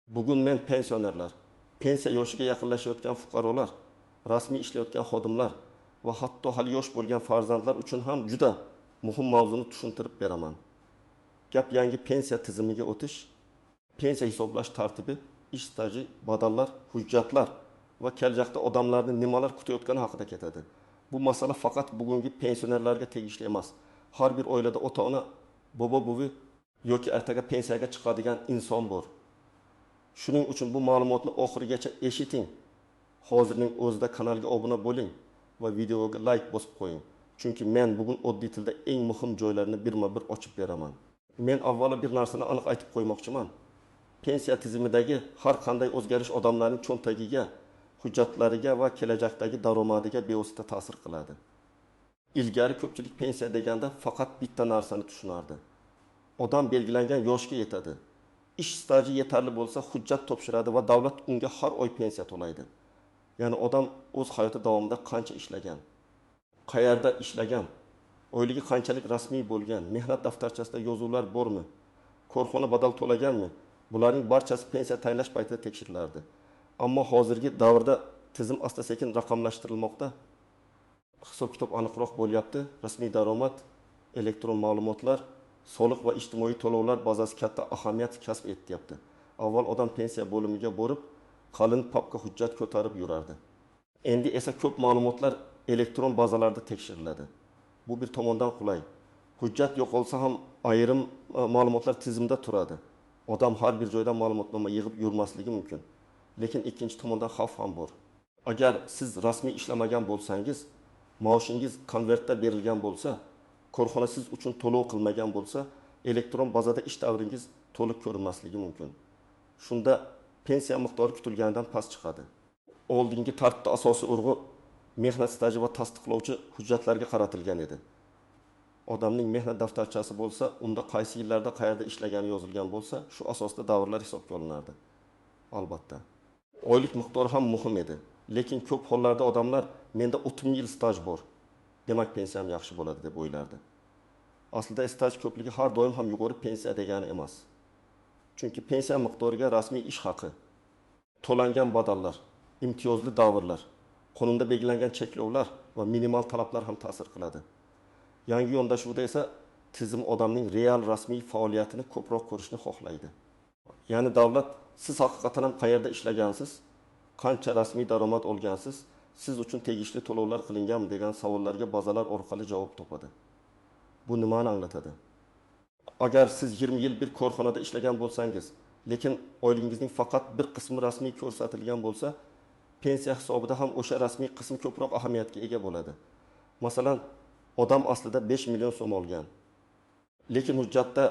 Bugun men pensionerlar, pensiya yoshiga yaqinlashayotgan fuqarolar, rasmiy ishlayotgan xodimlar va hatto hali yosh bo'lgan farzandlar uchun ham juda muhim mavzuni tushuntirib beraman. Gap yangi pensiya tizimiga o'tish, pensiya hisoblash tartibi, ish staji, badallar, hujjatlar va kelajakda odamlarni nimalar kutayotgani haqida ketadi. Bu masala faqat bugungi pensionerlarga tegishli emas. Har bir oilada ota-ona, bobo-buvi yoki ertaga pensiyaga chiqadigan inson bor. Shuning uchun bu ma'lumotni oxirigacha eshiting. Hozirning o'zida kanalga obuna bo'ling va videoga like bosib qo'ying. Chunki men bugun oddiy tilda eng muhim joylarini birma-bir ochib beraman. Men avvalo bir narsani aniq aytib qo'ymoqchiman. Pensiya tizimidagi har qanday o'zgarish odamlarning cho'ntagiga, hujjatlariga va kelajakdagi daromadiga bevosita ta'sir qiladi. Ilgari ko'pchilik pensiya deganda faqat bitta narsani tushunardi. Odam belgilangan yoshga yetadi. Ish staji yetarli bo'lsa hujjat topshiradi va davlat unga har oy pensiya to'laydi. Ya'ni odam o'z hayoti davomida qancha ishlagan, qayerda ishlagan, oyligi qanchalik rasmiy bo'lgan, mehnat daftarchasida yozuvlar bormi, korxona badal to'laganmi, bularning barchasi pensiya tayinlash paytida tekshirilardi. Ammo hozirgi davrda tizim asta-sekin raqamlashtirilmoqda. Hisob-kitob aniqroq bo'lyapti. Rasmiy daromad, elektron ma'lumotlar, soliq va ijtimoiy to'lovlar bazasi katta ahamiyat kasb etyapti. Avval odam pensiya bo'limiga borib, qalin papka hujjat ko'tarib yurardi. Endi esa ko'p ma'lumotlar elektron bazalarda tekshiriladi. Bu bir tomondan qulay. Hujjat yo'qolsa ham ayrim ma'lumotlar tizimda turadi. Odam har bir joydan ma'lumotnoma yig'ib yurmasligi mumkin. Lekin ikkinchi tomondan xavf ham bor. Agar siz rasmiy ishlamagan bo'lsangiz, maoshingiz konvertda berilgan bo'lsa, korxona siz uchun to'lov qilmagan bo'lsa, elektron bazada ish davringiz to'liq ko'rinmasligi mumkin. Shunda pensiya miqdori kutilganidan past chiqadi. Oldingi tartibda asosiy urg'u mehnat staji va tasdiqlovchi hujjatlarga qaratilgan edi. Odamning mehnat daftarchasi bo'lsa, unda qaysi yillarda qayerda ishlagani yozilgan bo'lsa, shu asosda davrlar hisobga olinardi. Albatta. Oylik miqdori ham muhim edi. Lekin ko'p hollarda odamlar menda 30 yil staj bor, demak pensiyam yaxshi bo'ladi deb o'ylardi. Aslida staj ko'pligi har doim ham yuqori pensiya degani emas. Chunki pensiya miqdoriga rasmiy ish haqi, to'langan badallar, imtiyozli davrlar, qonunda belgilangan cheklovlar va minimal talablar ham ta'sir qiladi. Yangi yondashuvda esa tizim odamning real rasmiy faoliyatini ko'proq ko'rishni xohlaydi. Ya'ni davlat siz haqiqatan ham qayerda ishlagansiz, qancha rasmiy daromad olgansiz, siz uchun tegishli to'lovlar qilinganmi degan savollarga bazalar orqali javob topadi. Bu nimani anglatadi? Agar siz 20 yil bir korxonada ishlagan bo'lsangiz, lekin oyligingizning faqat bir qismi rasmiy ko'rsatilgan bo'lsa, pensiya hisobida ham o'sha rasmiy qism ko'proq ahamiyatga ega bo'ladi. Masalan, odam aslida 5 million so'm olgan. Lekin hujjatda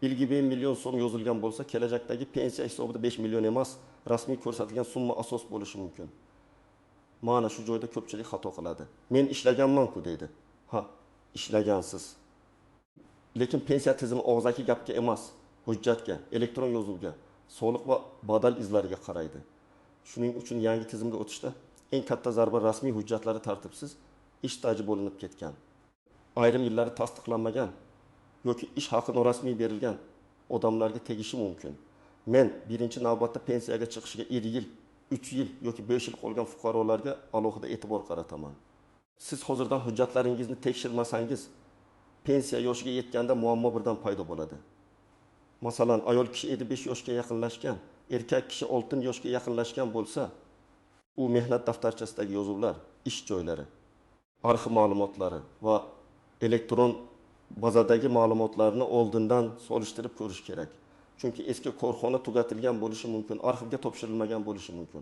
ilgi 1 million so'm yozilgan bo'lsa, kelajakdagi pensiya hisobida 5 million emas, rasmiy ko'rsatilgan summa asos bo'lishi mumkin. Mana shu joyda ko'pchilik xato qiladi. Men ishlaganman-ku deydi. Ha, ishlagansiz. Lekin pensiya tizimi og'zaki gapga emas, hujjatga, elektron yozuvga, soliq va badal izlariga qaraydi. Shuning uchun yangi tizimga o'tishda eng katta zarba rasmiy hujjatlari tartibsiz, ish staji bo'linib ketgan. Ayrim yillari tasdiqlanmagan yoki ish haqi norasmiy berilgan odamlarga tegishi mumkin. Men birinchi navbatda pensiyaga chiqishiga 2 yil, 3 yil yoki 5 yil qolgan fuqarolarga alohida e'tibor qarataman. Siz hozirdan hujjatlaringizni tekshirmasangiz, pensiya yoshiga yetganda muammo birdan paydo bo'ladi. Masalan, ayol kishi 55 yoshga yaqinlashgan, erkak kishi 6 yoshga yaqinlashgan bo'lsa, u mehnat daftarchasidagi yozuvlar, ish joylari, arxiv ma'lumotlari va elektron bazadagi ma'lumotlarni oldindan solishtirib ko'rish kerak. Chunki eski korxona tugatilgan bo'lishi mumkin, arxivga topshirilmagan bo'lishi mumkin.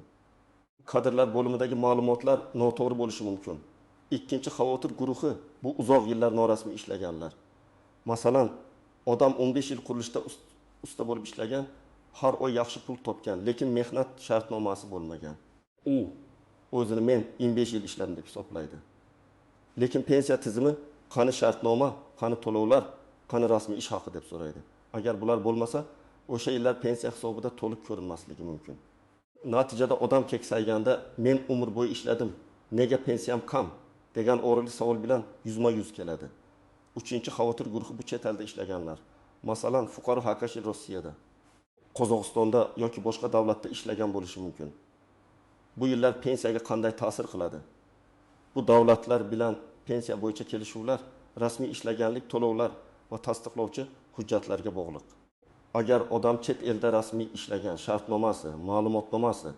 Kadrlar bo'limidagi ma'lumotlar noto'g'ri bo'lishi mumkin. Ikkinchi xavotir guruhi bu uzoq yillar norasmiy ishlaganlar. Masalan, odam 15 yil qurilishda usta bo'lib ishlagan, har oy yaxshi pul topgan, lekin mehnat shartnomasi bo'lmagan. U o'zini men 25 yil ishladim deb hisoblaydi. Lekin pensiya tizimi qani shartnoma, qani to'lovlar, qani rasmiy ish haqi deb so'raydi. Agar bular bo'lmasa, o'sha yillar pensiya hisobida to'liq ko'rinmasligi mumkin. Natijada odam keksayganda men umr bo'yi ishladim, nega pensiyam kam degan o'rinli savol bilan yuzma-yuz keladi. Uchinchi xavotir guruhi bu chet elda ishlaganlar. Masalan, fuqaro haqiqiy Rossiyada. Qozog'istonda yoki boshqa davlatda ishlagan bo'lishi mumkin. Bu yillar pensiyaga qanday ta'sir qiladi? Bu davlatlar bilan pensiya bo'yicha kelishuvlar rasmiy ishlaganlik to'lovlar va tasdiqlovchi hujjatlarga bog'liq. Agar odam chet elda rasmiy ishlagan, shartnomasi, ma'lumotnomasi,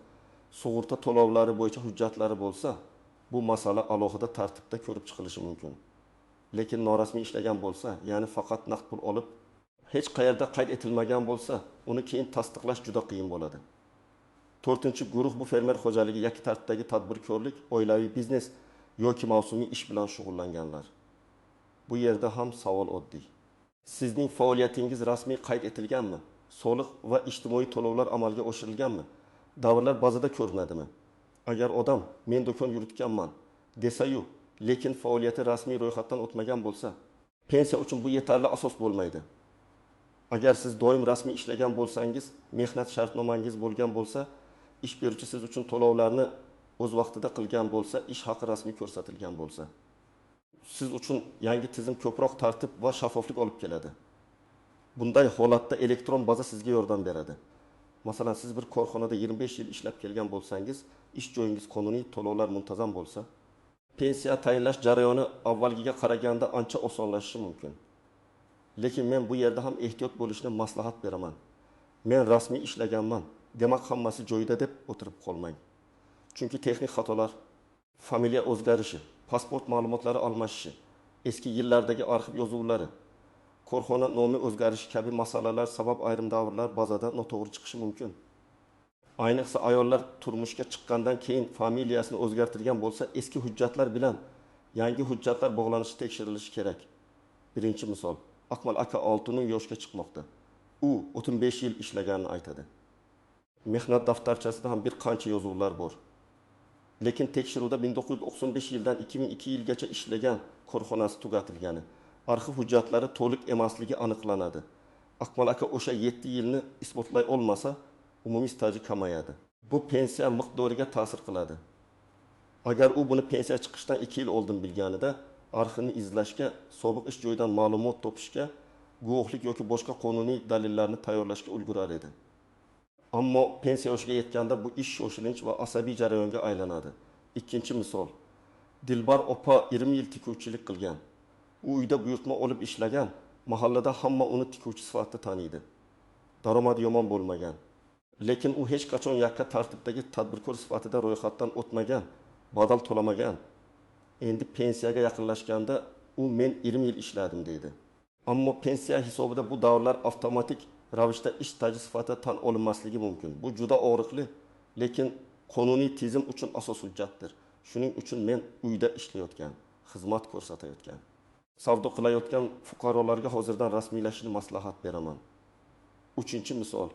sug'urta to'lovlari bo'yicha hujjatlari bo'lsa, bu masala alohida tartibda ko'rib chiqilishi mumkin. Lekin norasmiy ishlagan bo'lsa, ya'ni faqat naqd pul olib, hech qayerda qayd etilmagan bo'lsa, uni keyin tasdiqlash juda qiyin bo'ladi. 4-guruh bu fermer xo'jaligi yoki tartibdagi tadbirkorlik, oilaviy biznes yoki mavsumiy ish bilan shug'ullanganlar. Bu yerda ham savol oddiy. Sizning faoliyatingiz rasmiy qayd etilganmi? Soliq va ijtimoiy to'lovlar amalga oshirilganmi? Davrlar bazada ko'rinadimi? Agar odam men do'kon yuritganman desa-yu, lekin faoliyati rasmiy ro'yxatdan o'tmagan bo'lsa, pensiya uchun bu yetarli asos bo'lmaydi. Agar siz doim rasmiy ishlagan bo'lsangiz, mehnat shartnomangiz bo'lgan bo'lsa, ish beruvchi siz uchun to'lovlarni o'z vaqtida qilgan bo'lsa, ish haqi rasmiy ko'rsatilgan bo'lsa, siz uchun yangi tizim ko'proq tartib va shaffoflik olib keladi. Bunday holatda elektron baza sizga yordam beradi. Masalan, siz bir korxonada 25 yil ishlab kelgan bo'lsangiz, ish joyingiz qonuniy, to'lovlar muntazam bo'lsa, pensiya tayinlash jarayoni avvalgiga qaraganda ancha osonlashishi mumkin. Lekin men bu yerda ham ehtiyot bo'lishni maslahat beraman. Men rasmiy ishlaganman, demak hammasi joyida deb o'tirib qolmang. Chunki texnik xatolar, familiya o'zgarishi, pasport ma'lumotlari almashishi, eski yillardagi arxiv yozuvlari, korxona nomi o'zgarishi kabi masalalar sabab ayrim davrlar bazada noto'g'ri chiqishi mumkin. Ayniqsa ayollar turmushga chiqqandan keyin familiyasini o'zgartirgan bo'lsa, eski hujjatlar bilan yangi hujjatlar bog'lanishi tekshirilishi kerak. Birinchi misol, Akmal aka 6 yoshga chiqmoqda. U 35 yil ishlaganini aytadi. Mehnat daftarchasida ham bir qancha yozuvlar bor. Lekin tekshiruvda 1995 yildan 2002 yilgacha ishlagan korxonasi tugatilgani, arxiv hujjatlari to'liq emasligi aniqlanadi. Akmal aka o'sha 7 yilni isbotlay olmasa, umumiy staji kamayadi. Bu pensiya miqdoriga ta'sir qiladi. Agar u buni pensiya chiqishdan 2 yil oldin bilganida, arxivni izlashga, sobiq ish joyidan ma'lumot topishga, guvohlik yoki boshqa qonuniy dalillarni tayyorlashga ulgurar edi. Ammo pensiya yoshiga yetganda bu ish shoshilinch va asabiy jarayonga aylanadi. Ikkinchi misol. Dilbar opa 20 yil tikuvchilik qilgan. U uyda buyurtma olib ishlagan, mahallada hamma uni tikuvchi sifatida taniydi. Daromadi yomon bo'lmagan. Lekin u hech qachon yakka tartibdagi tadbirkor sifatida ro'yxatdan o'tmagan, badal to'lamagan. Endi pensiyaga yaqinlashganda u men 20 yil ishladim deydi. Ammo pensiya hisobida bu davrlar avtomatik ravishda ish staji sifatida tan olinmasligi mumkin. Bu juda og'riqli, lekin qonuniy tizim uchun asos hujjatdir. Shuning uchun men uyda ishlayotgan, xizmat ko'rsatayotgan, savdo qilayotgan fuqarolarga hozirdan rasmiylashishni maslahat beraman. 3-misol.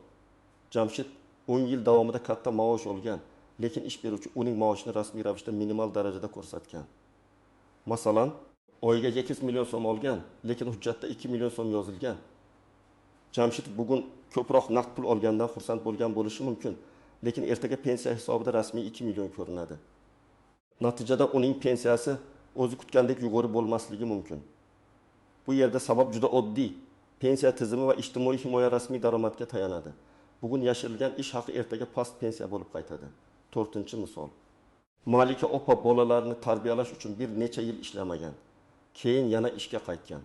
Jamshid 10 yil davomida katta maosh olgan, lekin ish beruvchi uning maoshini rasmiy ravishda minimal darajada ko'rsatgan. Masalan, oyiga 8 million so'm olgan, lekin hujjatda 2 million so'm yozilgan. Jamshid bugun ko'proq naqd pul olgandan xursand bo'lgan bo'lishi mumkin, lekin ertaga pensiya hisobida rasmiy 2 million ko'rinadi. Natijada uning pensiyasi o'zi kutgandek yuqori bo'lmasligi mumkin. Bu yerda sabab juda oddiy. Pensiya tizimi va ijtimoiy himoya rasmiy daromadga tayanadi. Bugun yashirilgan ish haqi ertaga past pensiya bo'lib qaytadi. 4-misol. Malika opa bolalarni tarbiyalash uchun bir necha yil ishlamagan. Keyin yana ishga qaytgan.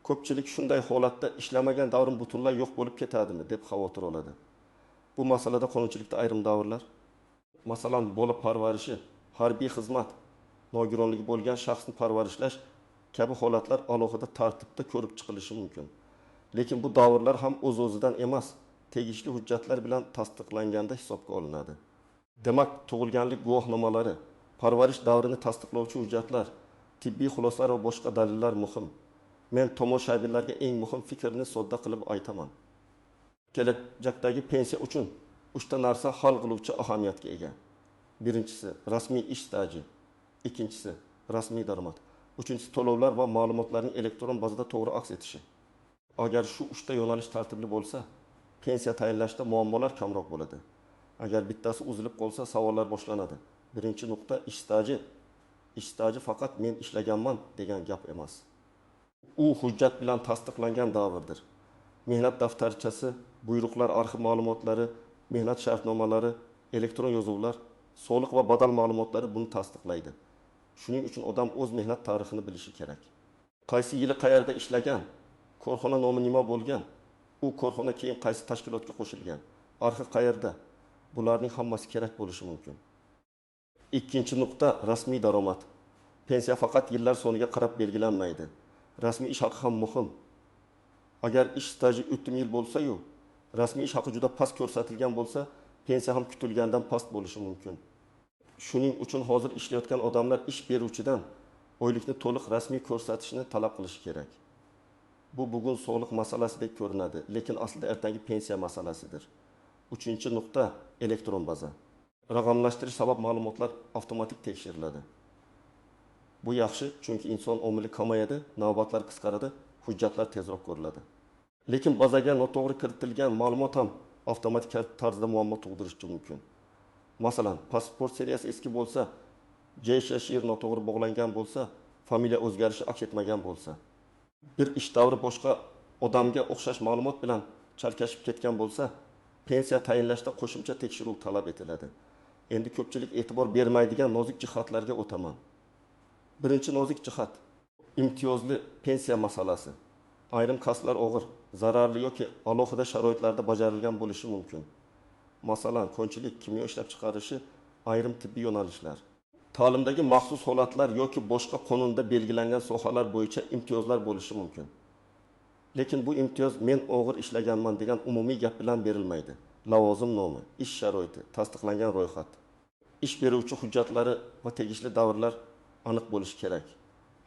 Ko'pchilik shunday holatda ishlamagan davrim butunlay yo'q bo'lib ketadimi deb xavotir oladi. Bu masalada qonunchilikda ayrim davrlar, masalan, bola parvarishi, harbiy xizmat, nogironligi bo'lgan shaxsni parvarishlash kabi holatlar alohida tartibda ko'rib chiqilishi mumkin. Lekin bu davrlar ham o'z-o'zidan emas, tegishli hujjatlar bilan tasdiqlanganda hisobga olinadi. Demak, tug'ilganlik guvohnomalari, parvarish davrini tasdiqlovchi hujjatlar, tibbiy xulosalar va boshqa dalillar muhim. Men tomoshabinlarga eng muhim fikrni sodda qilib aytaman. Kelajakdagi pensiya uchun 3 ta narsa hal qiluvchi ahamiyatga ega. Birinchisi rasmiy ish staji, ikkinchisi rasmiy daromad, uchinchisi to'lovlar va ma'lumotlarning elektron bazada to'g'ri aks etishi. Agar shu 3 ta yo'nalish tartibli bo'lsa, pensiya tayinlashda muammolar kamroq bo'ladi. Agar bittasi uzilib qolsa, savollar boshlanadi. Birinchi nuqta ish staji. Ish staji faqat men ishlaganman degan gap emas. U hujjat bilan tasdiqlangan davrdir. Mehnat daftarchasi buyruqlar, arxiv ma'lumotlari, mehnat shartnomalari, elektron yozuvlar, soliq va badal ma'lumotlari buni tasdiqlaydi. Shuning uchun odam o'z mehnat tarixini bilishi kerak. Qaysi yili qayerda ishlagan, korxona nomi nima bo'lgan, u korxona keyin qaysi tashkilotga qo'shilgan, arxiv qayerda, bularning hammasi kerak bo'lishi mumkin. Ikkinchi nuqta rasmiy daromad. Pensiya faqat yillar soniga qarab belgilanmaydi. Rasmiy ish haqi ham muhim. Agar ish staji 3 yil bo'lsa-yu, rasmiy ish haqi juda past ko'rsatilgan bo'lsa, pensiya ham kutilgandan past bo'lishi mumkin. Shuning uchun hozir ishlayotgan odamlar ish beruvchidan oylikni to'liq rasmiy ko'rsatishni talab qilishi kerak. Bu bugun soliq masalasidek ko'rinadi, lekin aslida ertangi pensiya masalasidir. Uchinchi nuqta elektron baza. Raqamlashtirish sabab ma'lumotlar avtomatik tekshiriladi. Bu yaxshi, chunki inson omili kamayadi, navbatlar qisqaradi, hujjatlar tezroq ko'riladi. Lekin bazaga noto'g'ri kiritilgan ma'lumot ham avtomatik tarzda muammo tug'dirishi mumkin. Masalan, pasport seriyasi eski bo'lsa, JSHR noto'g'ri bog'langan bo'lsa, familiya o'zgarishi aks etmagan bo'lsa, bir ish davri boshqa odamga o'xshash ma'lumot bilan chalkashib ketgan bo'lsa, pensiya tayinlashda qo'shimcha tekshiruv talab etiladi. Endi ko'pchilik e'tibor bermaydigan nozik jihatlarga o'taman. Birinchi nozik jihat imtiyozli pensiya masalasi. Ayrim kasblar og'ir, zararli yoki alohida sharoitlarda bajarilgan bo'lishi mumkin. Masalan, konchilik, kimyo ishlab chiqarishi, ayrim tibbiy yo'nalishlar. Ta'limdagi maxsus holatlar yoki boshqa qonunda belgilangan sohalar bo'yicha imtiyozlar bo'lishi mumkin. Lekin bu imtiyoz men og'ir ishlaganman degan umumiy gap bilan berilmaydi. Lavozim nomi, ish sharoiti, tasdiqlangan ro'yxat, ish beruvchi hujjatlari va tegishli davrlar aniq bo'lishi kerak.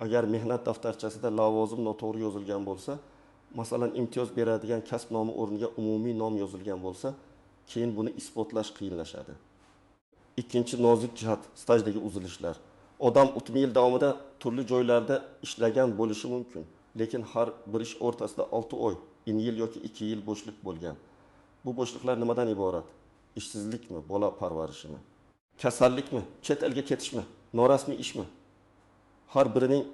Agar mehnat daftarchasida lavozim noto'g'ri yozilgan bo'lsa, masalan, imtiyoz beradigan kasb nomi o'rniga umumiy nom yozilgan bo'lsa, keyin buni isbotlash qiyinlashadi. Ikkinchi nozik jihat stajdagi uzilishlar. Odam 30 yil davomida turli joylarda ishlagan bo'lishi mumkin, lekin har bir ish o'rtasida 6 oy, yil yoki 2 yil bo'shlik bo'lgan. Bu bo'shliqlar nimadan iborat? Ishsizlikmi, bola parvarishimi? Kasallikmi, chet elga ketishmi, norasmiy ishmi? Har birining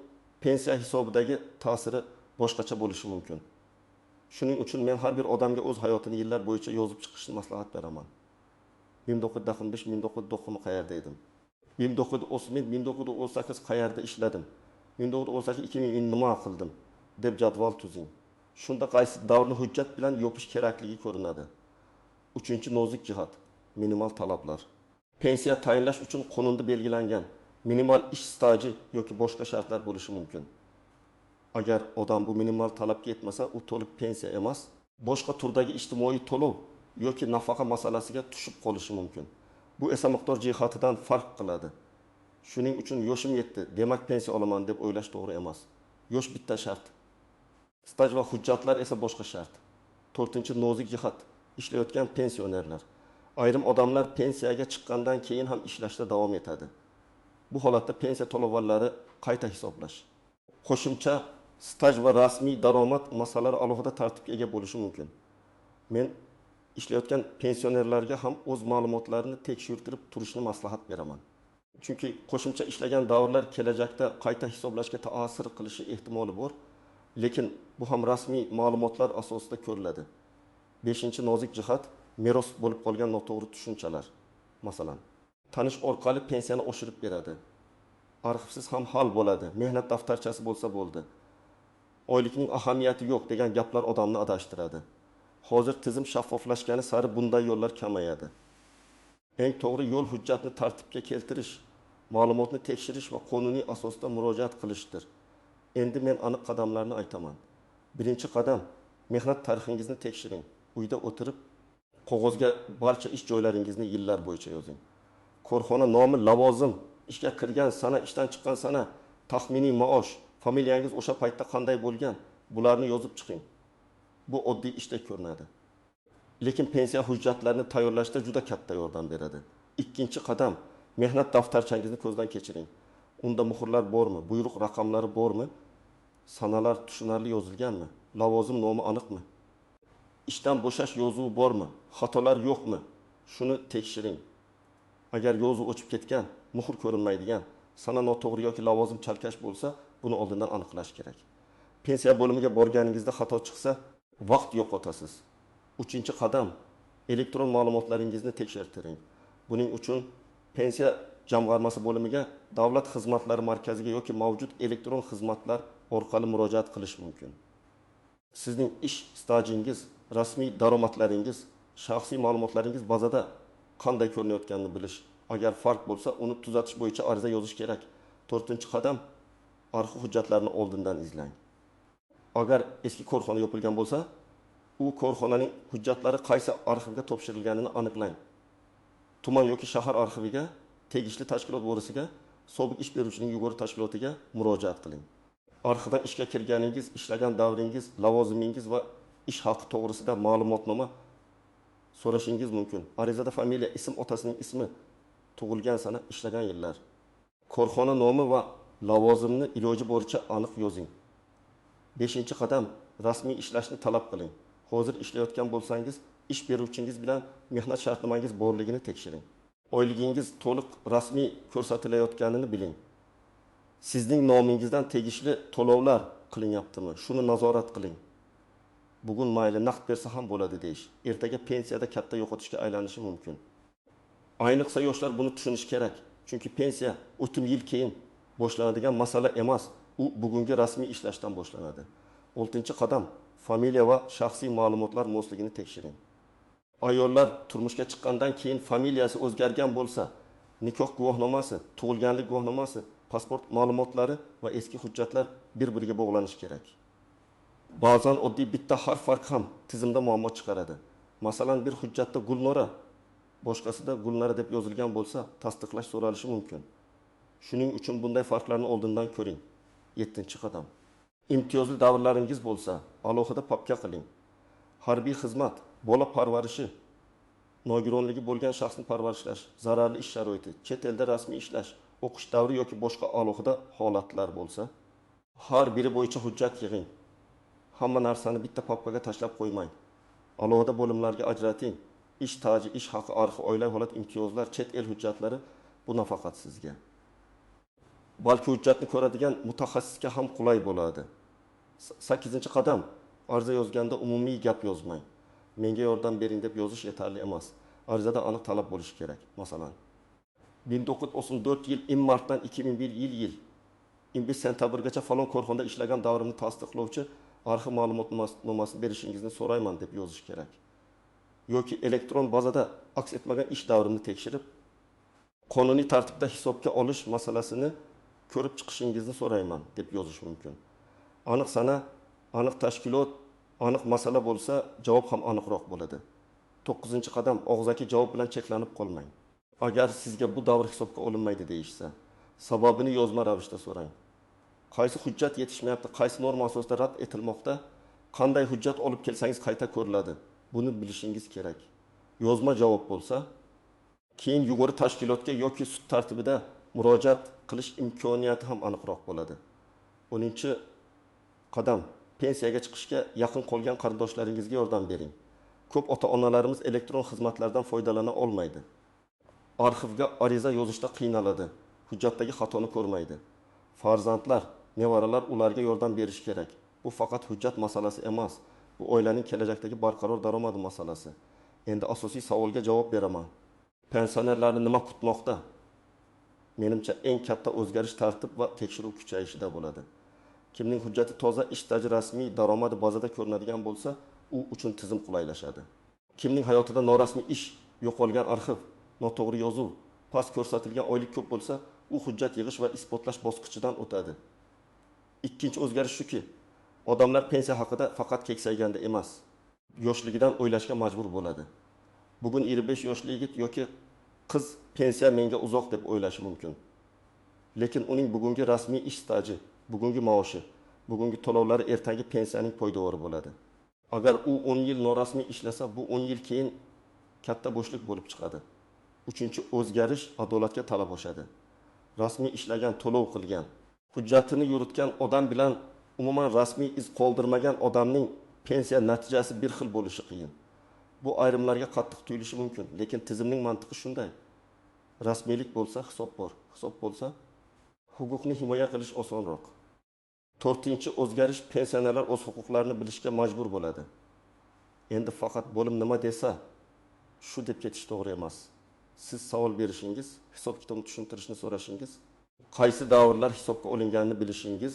pensiya hisobidagi ta'siri boshqacha bo'lishi mumkin. Shuning uchun men har bir odamga o'z hayotini yillar bo'yicha yozib chiqishni maslahat beraman. 1995-1990 qayerda edim? 1930-1918 qayerda ishladim? 1918-2000 nima qildim deb jadval tuzing. Shunda qaysi davrni hujjat bilan yopish kerakligi ko'rinadi. Uchinchi nozik jihat minimal talablar. Pensiya tayinlash uchun qonunda belgilangan minimal ish staji yoki boshqa shartlar bo'lishi mumkin. Agar odam bu minimal talabga yetmasa, u to'liq pensiya emas, boshqa turdagi ijtimoiy to'lov yoki nafaqa masalasiga tushib qolishi mumkin. Bu esa miqdor jihatidan farq qiladi. Shuning uchun yoshim yetdi, demak pensiya olaman deb o'ylash to'g'ri emas. Yosh bitta shart. Staj va hujjatlar esa boshqa shart. To'rtinchi nozik jihat ishlayotgan pensionerlar. Ayrim odamlar pensiyaga chiqqandan keyin ham ishlashda davom etadi. Bu holatda pensiya to'lovlari qayta hisoblash. Qo'shimcha staj va rasmiy daromad masalalari alohida tartibga ega bo'lishi mumkin. Men ishlayotgan pensionerlarga ham o'z ma'lumotlarini tekshirtirib turishni maslahat beraman. Chunki qo'shimcha ishlagan davrlar kelajakda qayta hisoblashga ta'sir qilishi ehtimoli bor, lekin bu ham rasmiy ma'lumotlar asosida ko'riladi. 5-nozik jihat meros bo'lib qolgan noto'g'ri tushunchalar. Masalan, tanish orqali pensiyani oshirib beradi. Arxivsiz ham hal bo'ladi. Mehnat daftarchasi bo'lsa bo'ldi. Oylikning ahamiyati yo'q degan gaplar odamni adashtiradi. Hozir tizim shaffoflashgani sari bunday yo'llar kamayadi. Eng to'g'ri yo'l hujjatni tartibga keltirish, ma'lumotni tekshirish va qonuniy asosda murojaat qilishdir. Endi men aniq qadamlarni aytaman. Birinchi qadam, mehnat tarixingizni tekshiring. Uyda o'tirib, qog'ozga barcha ish joylaringizni yillar bo'yicha yozing. Korxona nomi, lavozim, ishga kirgan sana, ishdan chiqqan sana, taxminiy maosh, familiyangiz o'sha paytda qanday bo'lgan, bularni yozib chiqing. Bu oddiy ishdek ko'rinadi. Lekin pensiya hujjatlarini tayyorlashda juda katta yordam beradi. Ikkinchi qadam, mehnat daftarchangizni ko'zdan kechiring. Unda muhrlar bormi, buyruq raqamlari bormi, sanalar tushunarli yozilganmi, lavozim nomi aniqmi, ishdan bo'shash yozuvi bormi, xatolar yo'qmi? Shuni tekshiring. Agar yozuv o'chib ketgan, muhr ko'rinmaydigan, sana noto'g'ri yoki lavozim chalkash bo'lsa, buni oldindan aniqlash kerak. Pensiya bo'limiga borganingizda xato chiqsa, vaqt yo'qotasiz. Uchinchi qadam, elektron ma'lumotlaringizni tekshirtiring. Buning uchun pensiya jamg'armasi bo'limiga Davlat xizmatlari markaziga yoki mavjud elektron xizmatlar orqali murojaat qilish mumkin. Sizning ish stajingiz, rasmiy daromadlaringiz, shaxsiy ma'lumotlaringiz bazada qanday ko'rinayotganini bilish. Agar farq bo'lsa, uni tuzatish bo'yicha ariza yozish kerak. 4-qadam, arxiv hujjatlarini oldindan izlang. Agar eski korxona yopilgan bo'lsa, u korxonaning hujjatlari qaysi arxivga topshirilganini aniqlang. Tuman yoki shahar arxiviga, tegishli tashkilot bo'lisiga, sobiq ish beruvchining yuqori tashkilotiga murojaat qiling. Arxivdan ishga kirganingiz, ishlagan davringiz, lavozimingiz va ish haqi to'g'risida ma'lumotnoma so'rashingiz mumkin. Arizada familiya, ism, otasining ismi, tug'ilgan sana, ishlagan yillar, korxona nomi va lavozimni iloji boricha aniq yozing. 5-qadam, rasmiy ishlashni talab qiling. Hozir ishlayotgan bo'lsangiz, ish beruvchingiz bilan mehnat shartnomangiz borligini tekshiring. Oyligingiz to'liq rasmiy ko'rsatilayotganini biling. Sizning nomingizdan tegishli to'lovlar qilinyaptimi? Shuni nazorat qiling. Bugun mayli naqd bersa ham bo'ladi deyish. Ertaga pensiyada katta yo'qotishga aylanishi mumkin. Ayniqsa yoshlar buni tushunish kerak. Chunki pensiya o'tgan yil keyin boshlanadigan masala emas. U bugungi rasmiy ishlashdan boshlanadi. 6-qadam, familiya va shaxsiy ma'lumotlar mosligini tekshiring. Ayollar turmushga chiqqandan keyin familiyasi o'zgargan bo'lsa, nikoh guvohnomasi, tug'ilganlik guvohnomasi, pasport ma'lumotlari va eski hujjatlar bir-biriga bog'lanishi kerak. Ba'zan oddiy bitta harf farq ham tizimda muammo chiqaradi. Masalan, bir hujjatda Gulnora, boshqasida Gulnora deb yozilgan bo'lsa, tasdiqlash so'ralishi mumkin. Shuning uchun bunday farqlarni oldindan ko'ring. 7-qadam. Imtiyozli davrlaringiz bo'lsa, alohida papka qiling. Harbiy xizmat, bola parvarishi, nogironligi bo'lgan shaxsni parvarishlash, zararli ish sharoiti, chet elda rasmiy ishlash, o'qish davri yoki boshqa alohida holatlar bo'lsa, har biri bo'yicha hujjat yig'ing. Hamma narsani bitta papkaga tashlab qo'ymang. Alohida bo'limlarga ajrating. Ish staji, ish haqi, arxiv, oila holat, imtiyozlar, chet el hujjatlari bu nafaqat sizga. Balki hujjatni ko'radigan mutaxassisga ham qulay bo'ladi. 8-qadam, ariza yozganda umumiy gap yozmang. Menga yordam bering deb yozish yetarli emas. Arizada aniq talab bo'lishi kerak. Masalan, 1994 yil martdan 2001 yil 25 sentabrgacha falon korxonada ishlagan davrimni tasdiqlovchi arxiv ma'lumotnomasini berishingizni so'rayman deb yozish kerak. Yoki elektron bazada aks etmagan ish davrini tekshirib, qonuniy tartibda hisobga olish masalasini ko'rib chiqishingizni so'rayman deb yozish mumkin. Aniq sana, aniq tashkilot, aniq masala bo'lsa, javob ham aniqroq bo'ladi. 9-qadam, og'zaki javob bilan cheklanib qolmang. Agar sizga bu davr hisobga olinmaydi deyishsa, sababini yozma ravishda so'rang. Qaysi hujjat yetishmayapti, qaysi norma asosida rad etilmoqda, qanday hujjat olib kelsangiz qayta ko'riladi. Buni bilishingiz kerak. Yozma javob bo'lsa, keyin yuqori tashkilotga yoki sud tartibida murojaat qilish imkoniyati ham aniqroq bo'ladi. 10-qadam, pensiyaga chiqishga yaqin qolgan qarindoshlaringizga yordam bering. Ko'p ota-onalarimiz elektron xizmatlardan foydalana olmaydi. Arxivga ariza yozishda qiynaladi. Hujjatdagi xatoni ko'rmaydi. Farzandlar, nevaralar ularga yordam berish kerak. Bu faqat hujjat masalasi emas. Bu oilaning kelajakdagi barqaror daromadi masalasi. Endi asosiy savolga javob beraman. Pensionerlarni nima kutmoqda? Menimcha eng katta o'zgarish tartib va tekshiruv kuchayishida bo'ladi. Kimning hujjati toza, ish staji rasmiy, daromadi bazada ko'rinadigan bo'lsa, u uchun tizim qulaylashadi. Kimning hayotida norasmiy ish, yo'qolgan arxiv, noto'g'ri yozuv, past ko'rsatilgan oylik ko'p bo'lsa, u hujjat yig'ish va isbotlash bosqichidan o'tadi. Ikkinchi o'zgarish shuki, odamlar pensiya haqida faqat keksayganda emas, yoshligidan o'ylashga majbur bo'ladi. Bugun 25 yoshli yigit yoki qiz pensiya menga uzoq deb o'ylashi mumkin. Lekin uning bugungi rasmiy ish staji, bugungi maoshi, bugungi to'lovlari ertangi pensiyaning poydevori bo'ladi. Agar u 10 yil norasmiy ishlasa, bu 10 yil keyin katta bo'shlik bo'lib chiqadi. Uchinchi o'zgarish adolatga talab oshadi. Rasmiy ishlagan, to'lov qilgan, hujjatini yuritgan odam bilan umuman rasmiy iz qoldirmagan odamning pensiya natijasi bir xil bo'lishi qiyin. Bu ayrimlarga qattiq tuyulishi mumkin, lekin tizimning mantiqi shunday. Rasmiylik bo'lsa hisob bor, hisob bo'lsa huquqni himoya qilish osonroq. 4-o'zgarish, pensionerlar o'z huquqlarini bilishga majbur bo'ladi. Endi faqat bo'lim nima desa, shu deb ketish to'g'ri emas. Siz savol berishingiz, hisob kitobni tushuntirishni so'rashingiz, qaysi davrlar hisobga olinganini bilishingiz,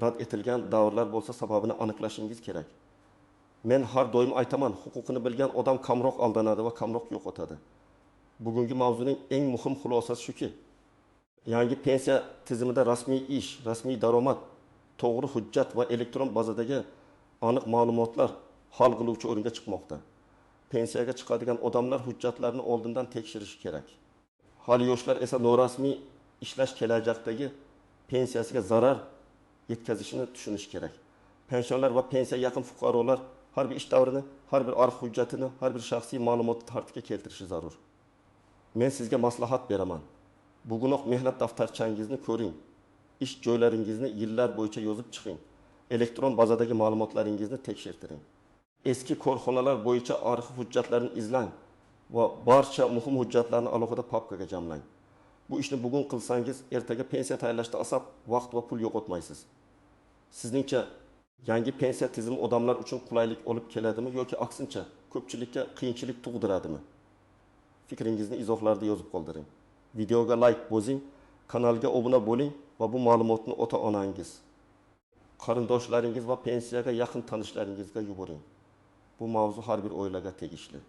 rad etilgan davrlar bo'lsa sababini aniqlashingiz kerak. Men har doim aytaman, huquqini bilgan odam kamroq aldanadi va kamroq yo'qotadi. Bugungi mavzuning eng muhim xulosasi shuki, yangi pensiya tizimida rasmiy ish, rasmiy daromad, to'g'ri hujjat va elektron bazadagi aniq ma'lumotlar hal qiluvchi o'ringa chiqmoqda. Pensiyaga chiqadigan odamlar hujjatlarni oldindan tekshirishi kerak. Hali yoshlar esa norasmiy ishlash kelajakdagi pensiyasiga zarar yetkazishini tushunish kerak. Pensionerlar va pensiya yaqin fuqarolar har bir ish davrini, har bir arx hujjatini, har bir shaxsiy ma'lumotni tartibga keltirishi zarur. Men sizga maslahat beraman. Bugunoq mehnat daftarchangizni ko'ring. Ish joylaringizni yillar bo'yicha yozib chiqing. Elektron bazadagi ma'lumotlaringizni tekshirtiring. Eski korxonalar bo'yicha arxiv hujjatlarini izlang va barcha muhim hujjatlarni alohida papkaga jamlang. Bu ishni bugun qilsangiz, ertaga pensiya tayinlashda asab vaqt va pul yo'qotmaysiz. Sizningcha yangi pensiya tizimi odamlar uchun qulaylik olib keladimi yoki aksincha ko'pchilikka qiyinchilik tug'diradimi? Fikringizni izohlarda yozib qoldiring. Videoga like bosing, kanalga obuna bo'ling va bu ma'lumotni ota-onangiz, qarindoshlaringiz va pensiyaga yaqin tanishlaringizga yuboring. Bu mavzu har bir oilaga tegishli.